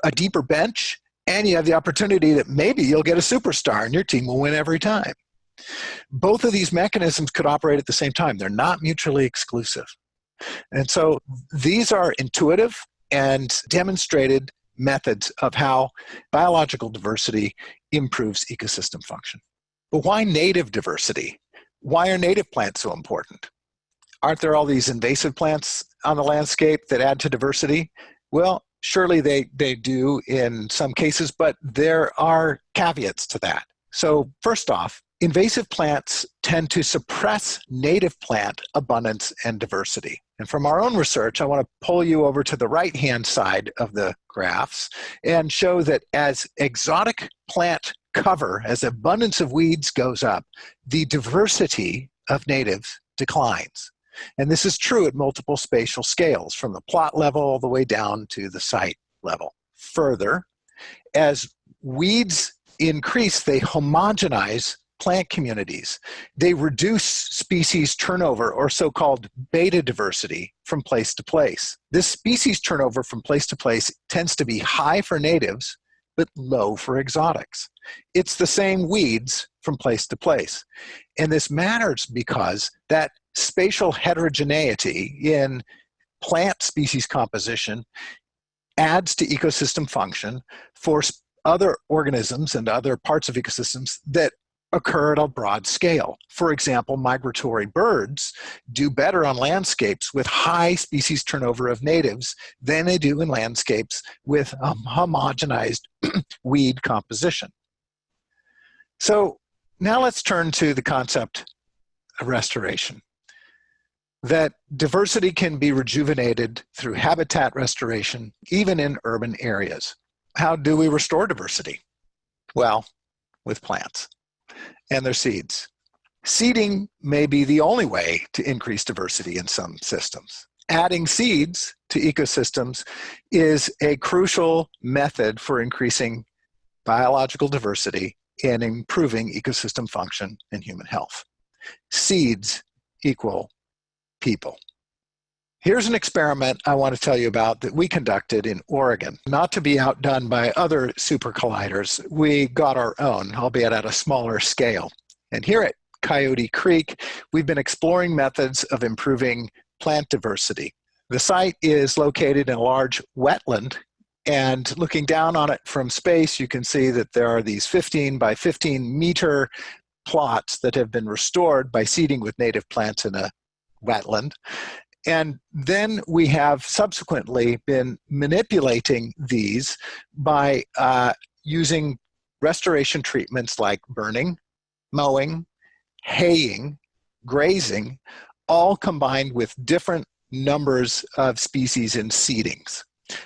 a deeper bench, And you have the opportunity that maybe you'll get a superstar and your team will win every time. Both of these mechanisms could operate at the same time. They're not mutually exclusive. And so these are intuitive and demonstrated methods of how biological diversity improves ecosystem function. But why native diversity? Why are native plants so important? Aren't there all these invasive plants on the landscape that add to diversity? Well, surely they do in some cases, but there are caveats to that. So first off, invasive plants tend to suppress native plant abundance and diversity. And from our own research, I want to pull you over to the right-hand side of the graphs and show that as exotic plant cover, as abundance of weeds goes up, the diversity of natives declines. And this is true at multiple spatial scales, from the plot level all the way down to the site level. Further, as weeds increase, they homogenize plant communities. They reduce species turnover, or so-called beta diversity, from place to place. This species turnover from place to place tends to be high for natives, but low for exotics. It's the same weeds from place to place. And this matters because that spatial heterogeneity in plant species composition adds to ecosystem function for other organisms and other parts of ecosystems that occur at a broad scale. For example, migratory birds do better on landscapes with high species turnover of natives than they do in landscapes with a homogenized weed composition. So now let's turn to the concept of restoration. That diversity can be rejuvenated through habitat restoration, even in urban areas. How do we restore diversity? Well, with plants and their seeds. Seeding may be the only way to increase diversity in some systems. Adding seeds to ecosystems is a crucial method for increasing biological diversity and improving ecosystem function and human health. Seeds equal people. Here's an experiment I want to tell you about that we conducted in Oregon. Not to be outdone by other super colliders, we got our own, albeit at a smaller scale. And here at Coyote Creek, we've been exploring methods of improving plant diversity. The site is located in a large wetland, and looking down on it from space, you can see that there are these 15 by 15 meter plots that have been restored by seeding with native plants in a wetland. And then we have subsequently been manipulating these by using restoration treatments like burning, mowing, haying, grazing, all combined with different numbers of species in seedings.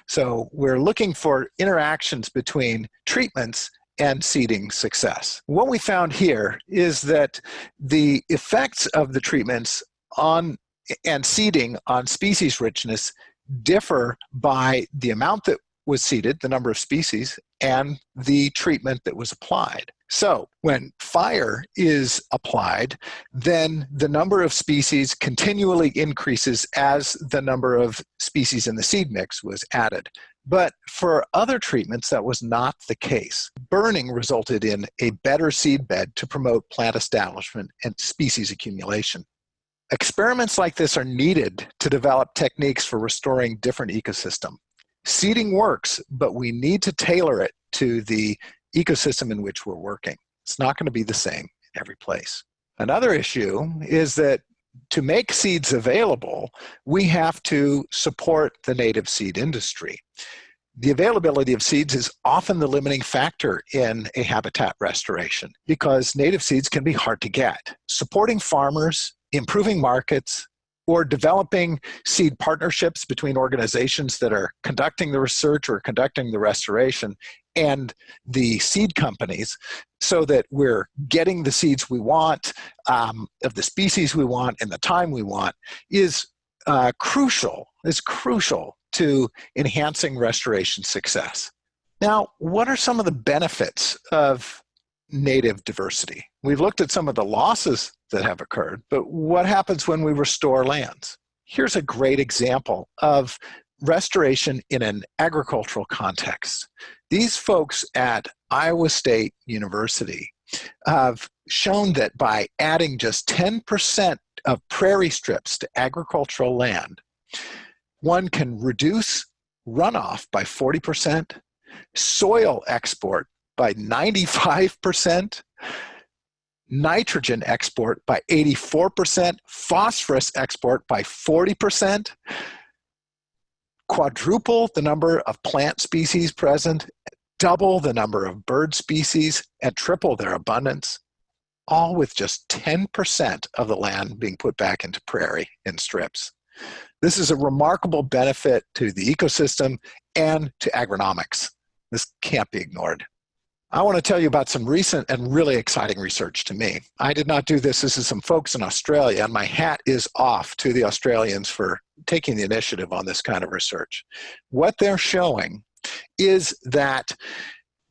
So we're looking for interactions between treatments and seeding success. What we found here is that the effects of the treatments on and seeding on species richness differ by the amount that was seeded, the number of species, and the treatment that was applied. So when fire is applied, then the number of species continually increases as the number of species in the seed mix was added. But for other treatments, that was not the case. Burning resulted in a better seed bed to promote plant establishment and species accumulation. Experiments like this are needed to develop techniques for restoring different ecosystems. Seeding works, but we need to tailor it to the ecosystem in which we're working. It's not going to be the same in every place. Another issue is that to make seeds available, we have to support the native seed industry. The availability of seeds is often the limiting factor in a habitat restoration because native seeds can be hard to get. Supporting farmers, improving markets, or developing seed partnerships between organizations that are conducting the research or conducting the restoration and the seed companies so that we're getting the seeds we want, of the species we want, and the time we want is crucial to enhancing restoration success. Now, what are some of the benefits of native diversity? We've looked at some of the losses that have occurred, but what happens when we restore lands? Here's a great example of restoration in an agricultural context. These folks at Iowa State University have shown that by adding just 10% of prairie strips to agricultural land, one can reduce runoff by 40%, soil export by 95%, nitrogen export by 84%, phosphorus export by 40%, quadruple the number of plant species present, double the number of bird species, and triple their abundance, all with just 10% of the land being put back into prairie in strips. This is a remarkable benefit to the ecosystem and to agronomics. This can't be ignored. I want to tell you about some recent and really exciting research to me. I did not do this. This is some folks in Australia, and my hat is off to the Australians for taking the initiative on this kind of research. What they're showing is that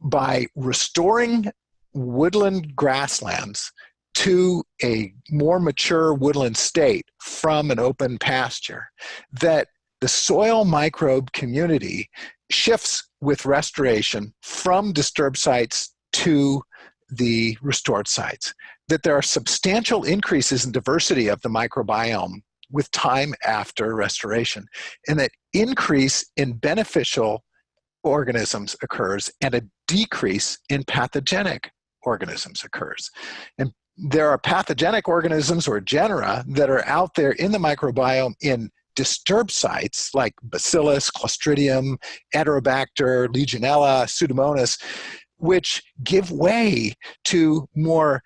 by restoring woodland grasslands to a more mature woodland state from an open pasture, that the soil microbe community shifts with restoration from disturbed sites to the restored sites, that there are substantial increases in diversity of the microbiome with time after restoration, and that increase in beneficial organisms occurs and a decrease in pathogenic organisms occurs. And there are pathogenic organisms or genera that are out there in the microbiome in disturbed sites like Bacillus, Clostridium, Enterobacter, Legionella, Pseudomonas, which give way to more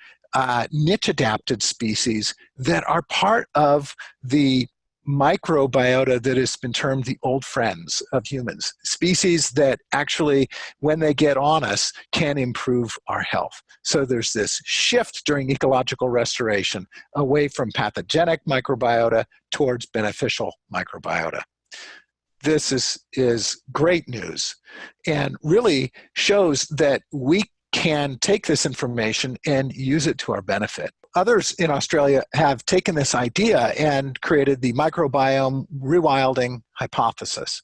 niche-adapted species that are part of the microbiota that has been termed the old friends of humans, species that actually, when they get on us, can improve our health. So there's this shift during ecological restoration away from pathogenic microbiota towards beneficial microbiota. This is great news and really shows that we can take this information and use it to our benefit. Others in Australia have taken this idea and created the microbiome rewilding hypothesis.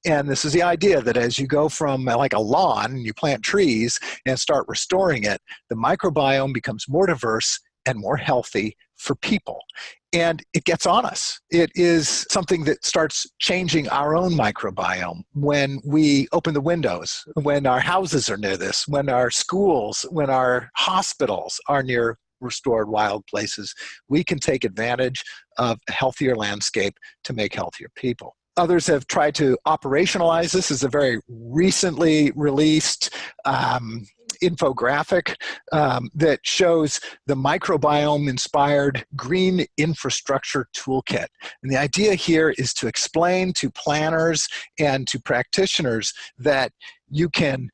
And this is the idea that as you go from like a lawn, you plant trees and start restoring it, the microbiome becomes more diverse and more healthy for people. And it gets on us. It is something that starts changing our own microbiome when we open the windows, when our houses are near this, when our schools, when our hospitals are near restored wild places. We can take advantage of a healthier landscape to make healthier people. Others have tried to operationalize this. As a very recently released infographic that shows the microbiome-inspired green infrastructure toolkit. And the idea here is to explain to planners and to practitioners that you can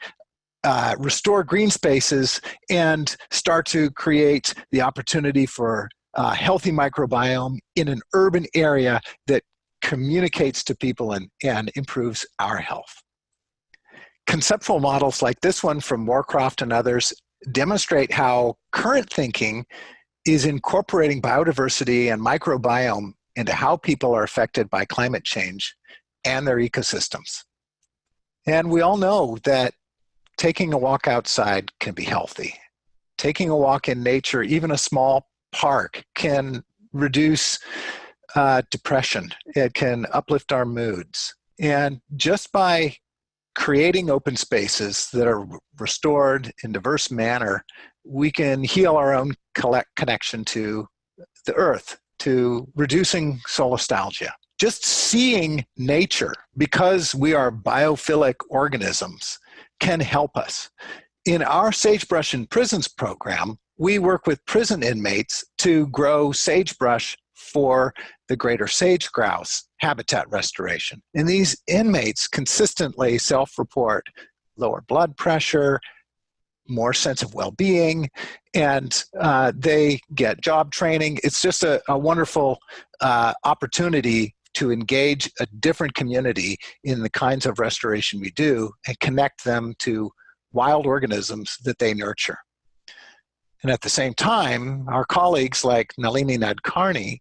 restore green spaces and start to create the opportunity for a healthy microbiome in an urban area that communicates to people and improves our health. Conceptual models like this one from Moorcroft and others demonstrate how current thinking is incorporating biodiversity and microbiome into how people are affected by climate change and their ecosystems. And we all know that taking a walk outside can be healthy. Taking a walk in nature, even a small park, can reduce depression. It can uplift our moods. And just by creating open spaces that are restored in diverse manner, we can heal our own connection to the earth, to reducing solastalgia. Just seeing nature, because we are biophilic organisms, can help us. In our Sagebrush in Prisons program, we work with prison inmates to grow sagebrush for the greater sage grouse habitat restoration. And these inmates consistently self-report lower blood pressure, more sense of well-being, and they get job training. It's just a wonderful opportunity to engage a different community in the kinds of restoration we do and connect them to wild organisms that they nurture. And at the same time, our colleagues like Nalini Nadkarni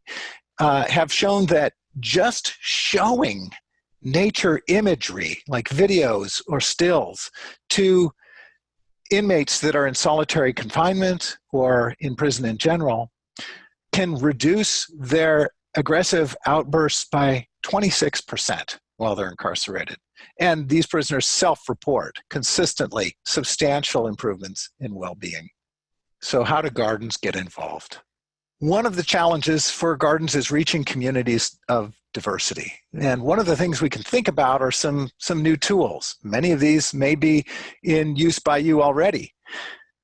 have shown that just showing nature imagery, like videos or stills, to inmates that are in solitary confinement or in prison in general, can reduce their aggressive outbursts by 26% while they're incarcerated. And these prisoners self-report consistently substantial improvements in well-being. So how do gardens get involved? One of the challenges for gardens is reaching communities of diversity. And one of the things we can think about are some new tools. Many of these may be in use by you already.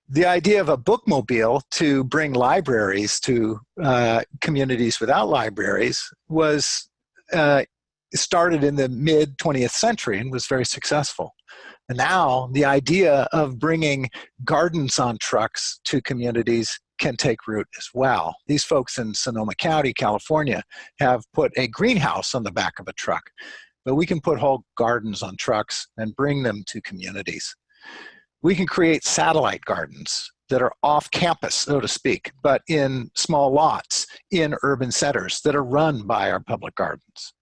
The idea of a bookmobile to bring libraries to communities without libraries was started in the mid-20th century and was very successful. And now the idea of bringing gardens on trucks to communities can take root as well. These folks in Sonoma County, California, have put a greenhouse on the back of a truck, but we can put whole gardens on trucks and bring them to communities. We can create satellite gardens that are off campus, so to speak, but in small lots in urban centers that are run by our public gardens.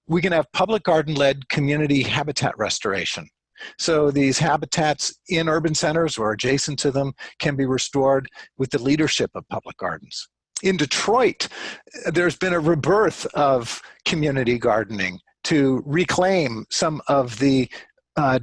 We can have public garden-led community habitat restoration. So these habitats in urban centers or adjacent to them can be restored with the leadership of public gardens. In Detroit, there's been a rebirth of community gardening to reclaim some of the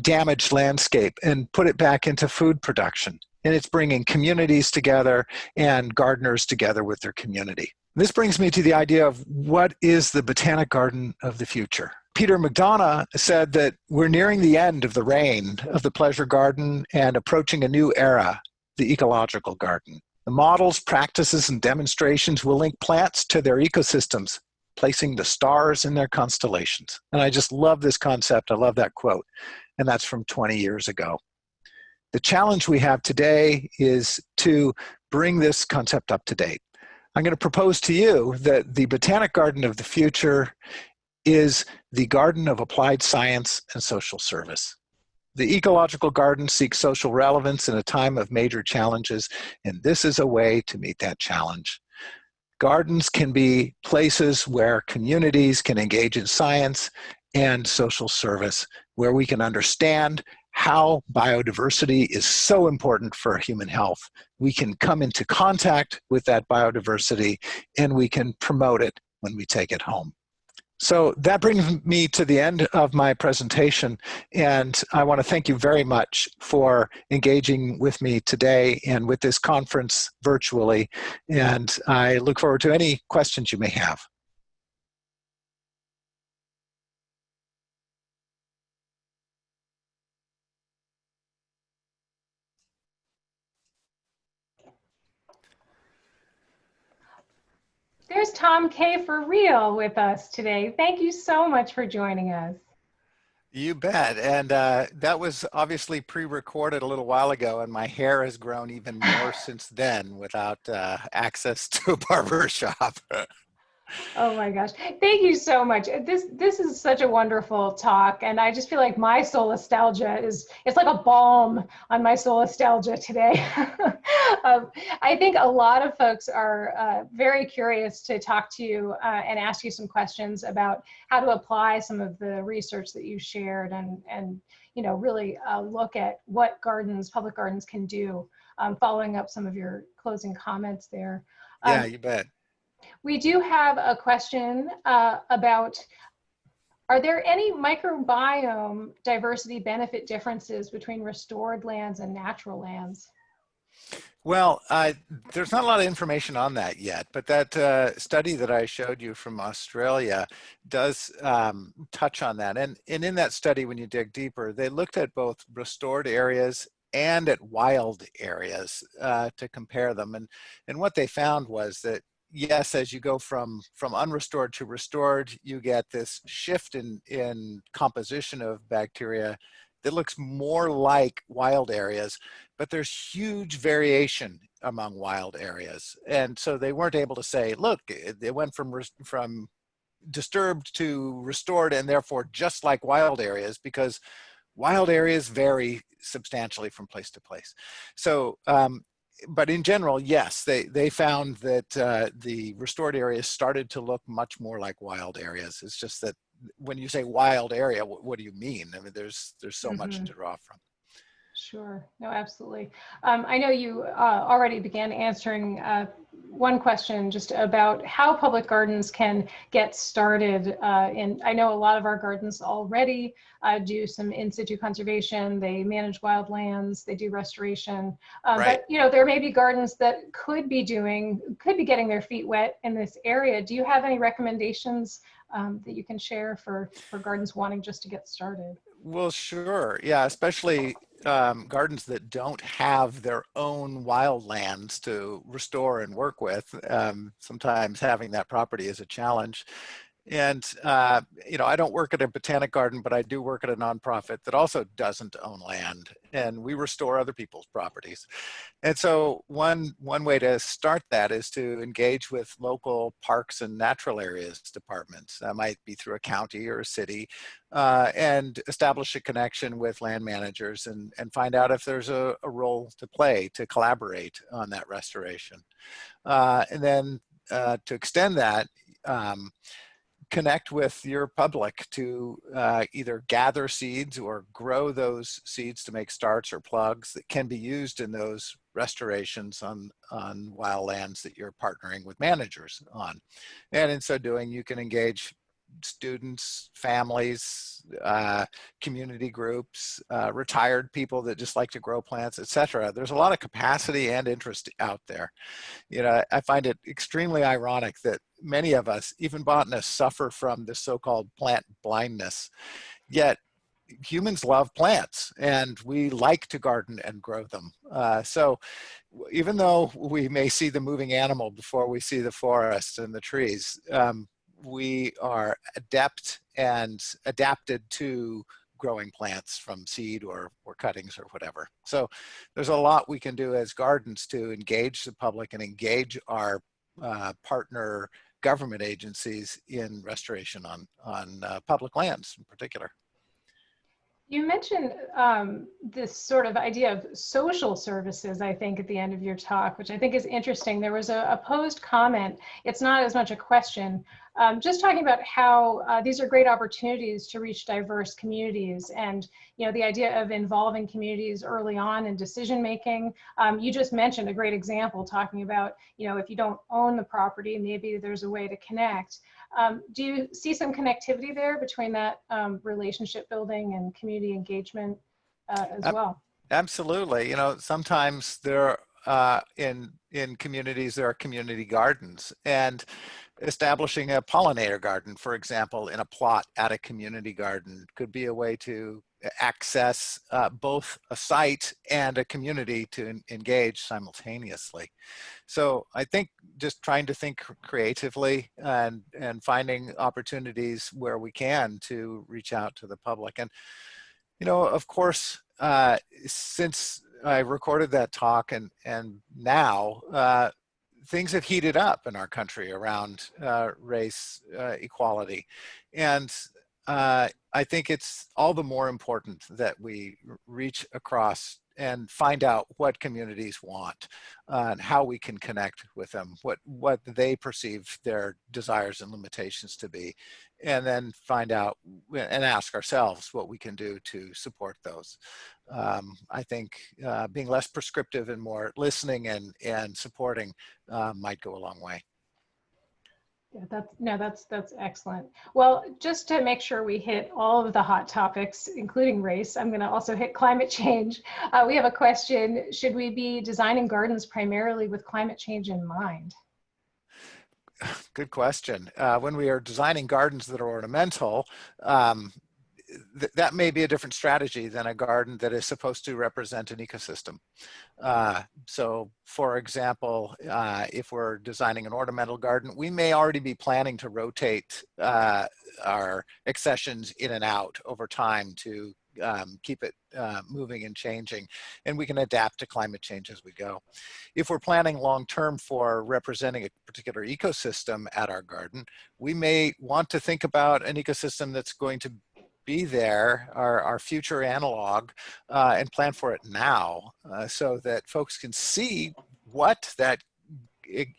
damaged landscape and put it back into food production. And it's bringing communities together and gardeners together with their community. This brings me to the idea of what is the botanic garden of the future? Peter McDonough said that we're nearing the end of the reign of the pleasure garden and approaching a new era, the ecological garden. The models, practices, and demonstrations will link plants to their ecosystems, placing the stars in their constellations. And I just love this concept. I love that quote. And that's from 20 years ago. The challenge we have today is to bring this concept up to date. I'm going to propose to you that the botanic garden of the future is the garden of applied science and social service. The ecological garden seeks social relevance in a time of major challenges, and this is a way to meet that challenge. Gardens can be places where communities can engage in science and social service, where we can understand how biodiversity is so important for human health. We can come into contact with that biodiversity, and we can promote it when we take it home. So that brings me to the end of my presentation, and I want to thank you very much for engaging with me today and with this conference virtually, and I look forward to any questions you may have. There's Tom Kaye for real with us today. Thank you so much for joining us. You bet. And that was obviously pre-recorded a little while ago, and my hair has grown even more since then without access to a barber shop. Oh my gosh. Thank you so much. This is such a wonderful talk, and I just feel like my solastalgia it's like a balm on my solastalgia today. I think a lot of folks are very curious to talk to you and ask you some questions about how to apply some of the research that you shared and you know, really look at what gardens, public gardens can do, following up some of your closing comments there. Yeah, you bet. We do have a question about, are there any microbiome diversity benefit differences between restored lands and natural lands? Well, there's not a lot of information on that yet, but that study that I showed you from Australia does touch on that. And in that study, when you dig deeper, they looked at both restored areas and at wild areas to compare them. And what they found was that, yes, as you go from unrestored to restored, you get this shift in composition of bacteria that looks more like wild areas, but there's huge variation among wild areas. And so they weren't able to say, look, it went from disturbed to restored and therefore just like wild areas, because wild areas vary substantially from place to place. So, but in general, yes, they found that the restored areas started to look much more like wild areas. It's just that when you say wild area, what do you mean? I mean, there's so much Mhm. to draw from. Sure. No, absolutely. I know you already began answering one question just about how public gardens can get started. And I know a lot of our gardens already do some in situ conservation. They manage wildlands. They do restoration. Right. But you know, there may be gardens that could be getting their feet wet in this area. Do you have any recommendations that you can share for gardens wanting just to get started? Well, sure. Yeah, especially gardens that don't have their own wildlands to restore and work with. Sometimes having that property is a challenge. And, you know, I don't work at a botanic garden, but I do work at a nonprofit that also doesn't own land, and we restore other people's properties. And so one way to start that is to engage with local parks and natural areas departments. That might be through a county or a city, and establish a connection with land managers and find out if there's a role to play to collaborate on that restoration. And then to extend that, connect with your public to either gather seeds or grow those seeds to make starts or plugs that can be used in those restorations on wild lands that you're partnering with managers on. And in so doing, you can engage students, families, community groups, retired people that just like to grow plants, etc. There's a lot of capacity and interest out there. You know, I find it extremely ironic that many of us, even botanists, suffer from this so-called plant blindness, yet humans love plants and we like to garden and grow them. So even though we may see the moving animal before we see the forest and the trees, we are adept and adapted to growing plants from seed or cuttings or whatever. So there's a lot we can do as gardens to engage the public and engage our partner government agencies in restoration on public lands in particular. You mentioned this sort of idea of social services, I think, at the end of your talk, which I think is interesting. There was a posed comment. It's not as much a question, just talking about how these are great opportunities to reach diverse communities, and you know, the idea of involving communities early on in decision making. You just mentioned a great example, talking about, you know, if you don't own the property, maybe there's a way to connect. Do you see some connectivity there between that relationship building and community engagement as well? Absolutely. You know, sometimes there in communities, there are community gardens, and establishing a pollinator garden, for example, in a plot at a community garden could be a way to access both a site and a community to engage simultaneously. So I think just trying to think creatively and finding opportunities where we can to reach out to the public. And, you know, of course, since I recorded that talk and now, things have heated up in our country around race equality. And I think it's all the more important that we reach across and find out what communities want and how we can connect with them, what they perceive their desires and limitations to be, and then find out and ask ourselves what we can do to support those. I think being less prescriptive and more listening and supporting might go a long way. Yeah, that's excellent. Well, just to make sure we hit all of the hot topics, including race, I'm going to also hit climate change. We have a question: should we be designing gardens primarily with climate change in mind? Good question. When we are designing gardens that are ornamental, that may be a different strategy than a garden that is supposed to represent an ecosystem. So for example, if we're designing an ornamental garden, we may already be planning to rotate our accessions in and out over time to keep it moving and changing, and we can adapt to climate change as we go. If we're planning long-term for representing a particular ecosystem at our garden, we may want to think about an ecosystem that's going to be there, our future analog, and plan for it now so that folks can see what that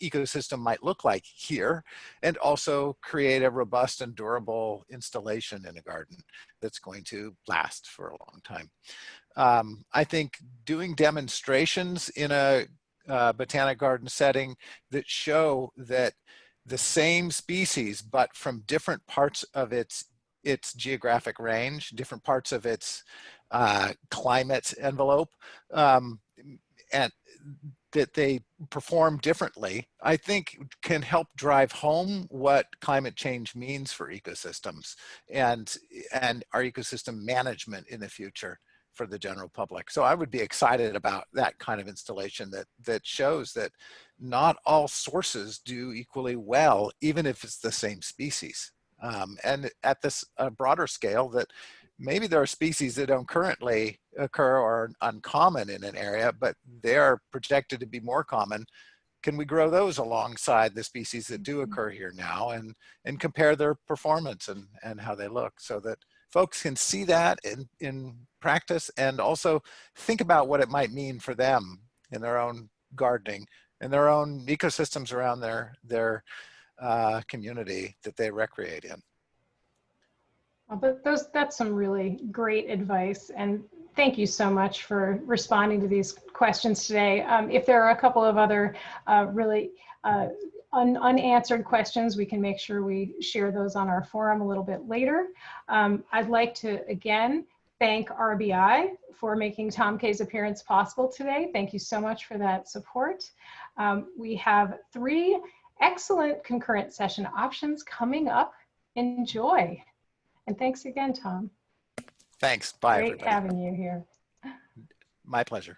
ecosystem might look like here, and also create a robust and durable installation in a garden that's going to last for a long time. I think doing demonstrations in a botanic garden setting that show that the same species, but from different parts of its geographic range, different parts of its climate envelope, and that they perform differently, I think can help drive home what climate change means for ecosystems and our ecosystem management in the future for the general public. So I would be excited about that kind of installation that shows that not all sources do equally well, even if it's the same species. And at this broader scale, that maybe there are species that don't currently occur or are uncommon in an area, but they're projected to be more common. Can we grow those alongside the species that do occur here now and compare their performance and how they look, so that folks can see that in practice and also think about what it might mean for them in their own gardening and their own ecosystems around their community that they recreate in. Well, that's some really great advice, and thank you so much for responding to these questions today. If there are a couple of other really unanswered questions, we can make sure we share those on our forum a little bit later. I'd like to again thank RBI for making Tom Kaye's appearance possible today. Thank you so much for that support. We have 3 excellent concurrent session options coming up. Enjoy. And thanks again, Tom. Thanks. Bye, Great everybody. having you here. My pleasure.